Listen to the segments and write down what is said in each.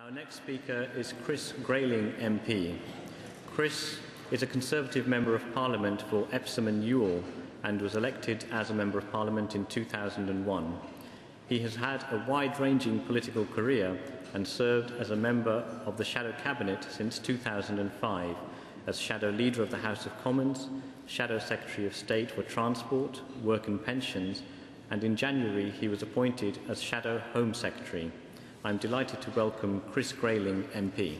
Our next speaker is Chris Grailing MP. Chris is a Conservative Member of Parliament for Epsom and Ewell and was elected as a Member of Parliament in 2001. He has had a wide-ranging political career and served as a member of the Shadow Cabinet since 2005, as Shadow Leader of the House of Commons, Shadow Secretary of State for Transport, Work and Pensions, and in January he was appointed as Shadow Home Secretary. I'm delighted to welcome Chris Grailing MP.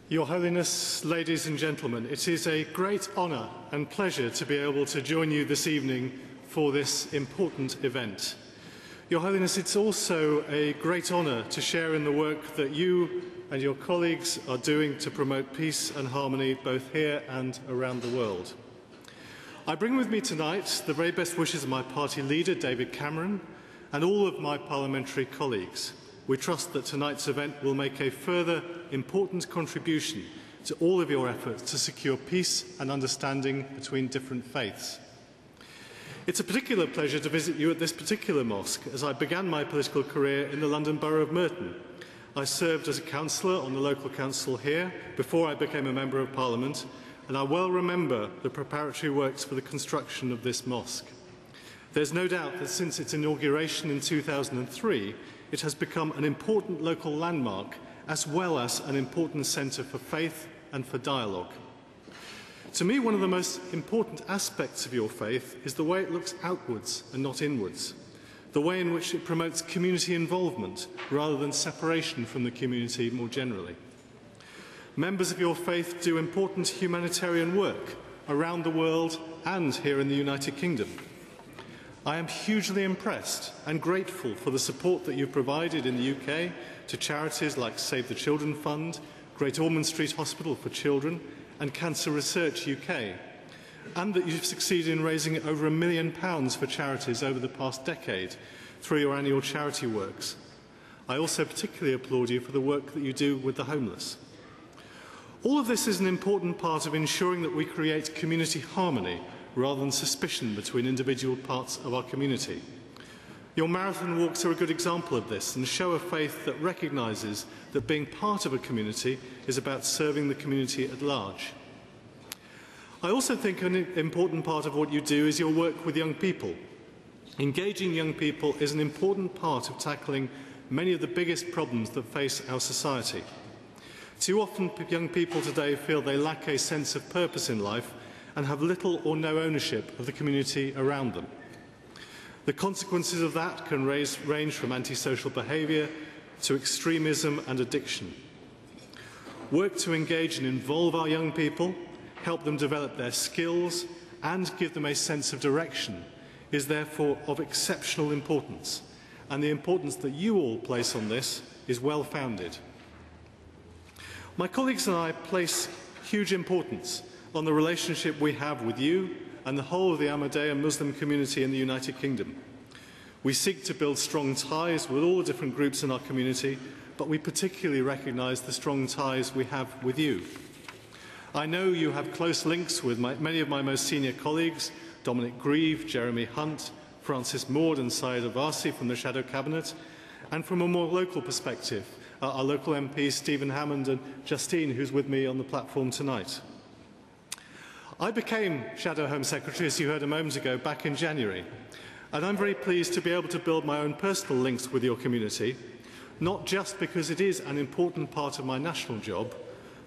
Your Holiness, ladies and gentlemen, it is a great honour and pleasure to be able to join you this evening for this important event. Your Holiness, it's also a great honour to share in the work that you and your colleagues are doing to promote peace and harmony both here and around the world. I bring with me tonight the very best wishes of my party leader, David Cameron, and all of my parliamentary colleagues. We trust that tonight's event will make a further important contribution to all of your efforts to secure peace and understanding between different faiths. It's a particular pleasure to visit you at this particular mosque, as I began my political career in the London Borough of Merton. I served as a councillor on the local council here before I became a Member of Parliament, and I well remember the preparatory works for the construction of this mosque. There's no doubt that since its inauguration in 2003, it has become an important local landmark as well as an important centre for faith and for dialogue. To me, one of the most important aspects of your faith is the way it looks outwards and not inwards, the way in which it promotes community involvement rather than separation from the community more generally. Members of your faith do important humanitarian work around the world and here in the United Kingdom. I am hugely impressed and grateful for the support that you've provided in the UK to charities like Save the Children Fund, Great Ormond Street Hospital for Children and Cancer Research UK, and that you've succeeded in raising over £1 million for charities over the past decade through your annual charity works. I also particularly applaud you for the work that you do with the homeless. All of this is an important part of ensuring that we create community harmony rather than suspicion between individual parts of our community. Your marathon walks are a good example of this and show a faith that recognises that being part of a community is about serving the community at large. I also think an important part of what you do is your work with young people. Engaging young people is an important part of tackling many of the biggest problems that face our society. Too often, young people today feel they lack a sense of purpose in life and have little or no ownership of the community around them. The consequences of that can range from antisocial behaviour to extremism and addiction. Work to engage and involve our young people, help them develop their skills and give them a sense of direction is therefore of exceptional importance, and the importance that you all place on this is well founded. My colleagues and I place huge importance on the relationship we have with you and the whole of the Ahmadiyya Muslim community in the United Kingdom. We seek to build strong ties with all the different groups in our community, but we particularly recognise the strong ties we have with you. I know you have close links with many of my most senior colleagues, Dominic Grieve, Jeremy Hunt, Francis Maud and Syed Avasi from the Shadow Cabinet, and from a more local perspective, our local MPs Stephen Hammond and Justine, who's with me on the platform tonight. I became Shadow Home Secretary, as you heard a moment ago, back in January, and I'm very pleased to be able to build my own personal links with your community, not just because it is an important part of my national job,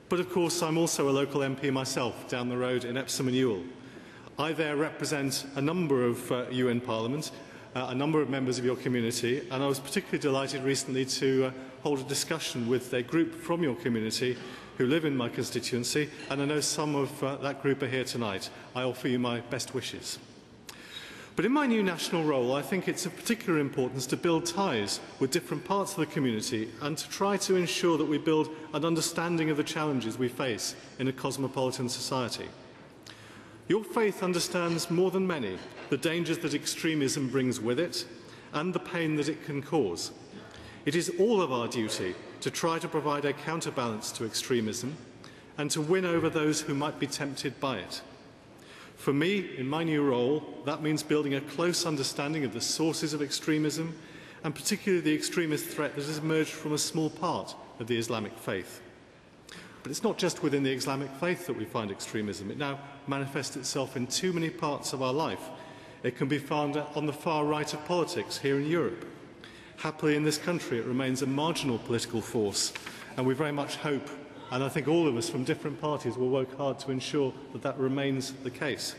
but of course I'm also a local MP myself down the road in Epsom and Ewell. I there represent a number of you in Parliament, a number of members of your community, and I was particularly delighted recently to hold a discussion with a group from your community who live in my constituency, and I know some of that group are here tonight. I offer you my best wishes. But in my new national role, I think it's of particular importance to build ties with different parts of the community and to try to ensure that we build an understanding of the challenges we face in a cosmopolitan society. Your faith understands more than many the dangers that extremism brings with it and the pain that it can cause. It is all of our duty to try to provide a counterbalance to extremism and to win over those who might be tempted by it. For me, in my new role, that means building a close understanding of the sources of extremism, and particularly the extremist threat that has emerged from a small part of the Islamic faith. But it's not just within the Islamic faith that we find extremism. It now manifests itself in too many parts of our life. It can be found on the far right of politics here in Europe. Happily, in this country, it remains a marginal political force, and we very much hope, and I think all of us from different parties will work hard to ensure that that remains the case.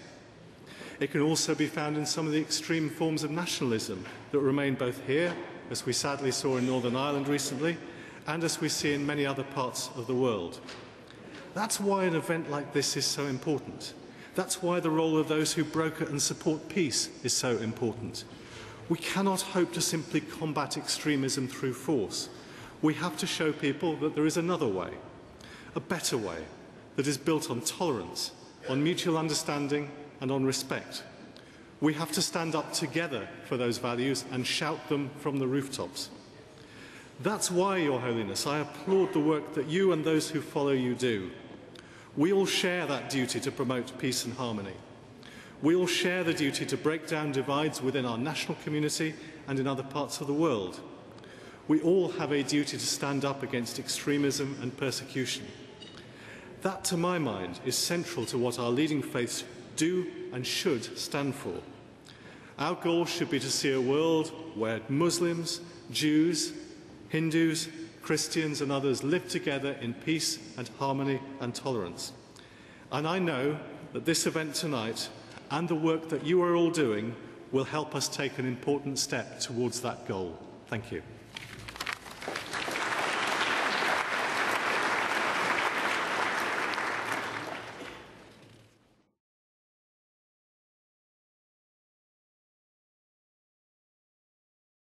It can also be found in some of the extreme forms of nationalism that remain both here, as we sadly saw in Northern Ireland recently, and as we see in many other parts of the world. That's why an event like this is so important. That's why the role of those who broker and support peace is so important. We cannot hope to simply combat extremism through force. We have to show people that there is another way, a better way, that is built on tolerance, on mutual understanding and on respect. We have to stand up together for those values and shout them from the rooftops. That's why, Your Holiness, I applaud the work that you and those who follow you do. We all share that duty to promote peace and harmony. We all share the duty to break down divides within our national community and in other parts of the world. We all have a duty to stand up against extremism and persecution. That, to my mind, is central to what our leading faiths do and should stand for. Our goal should be to see a world where Muslims, Jews, Hindus, Christians and others live together in peace and harmony and tolerance. And I know that this event tonight and the work that you are all doing will help us take an important step towards that goal. Thank you.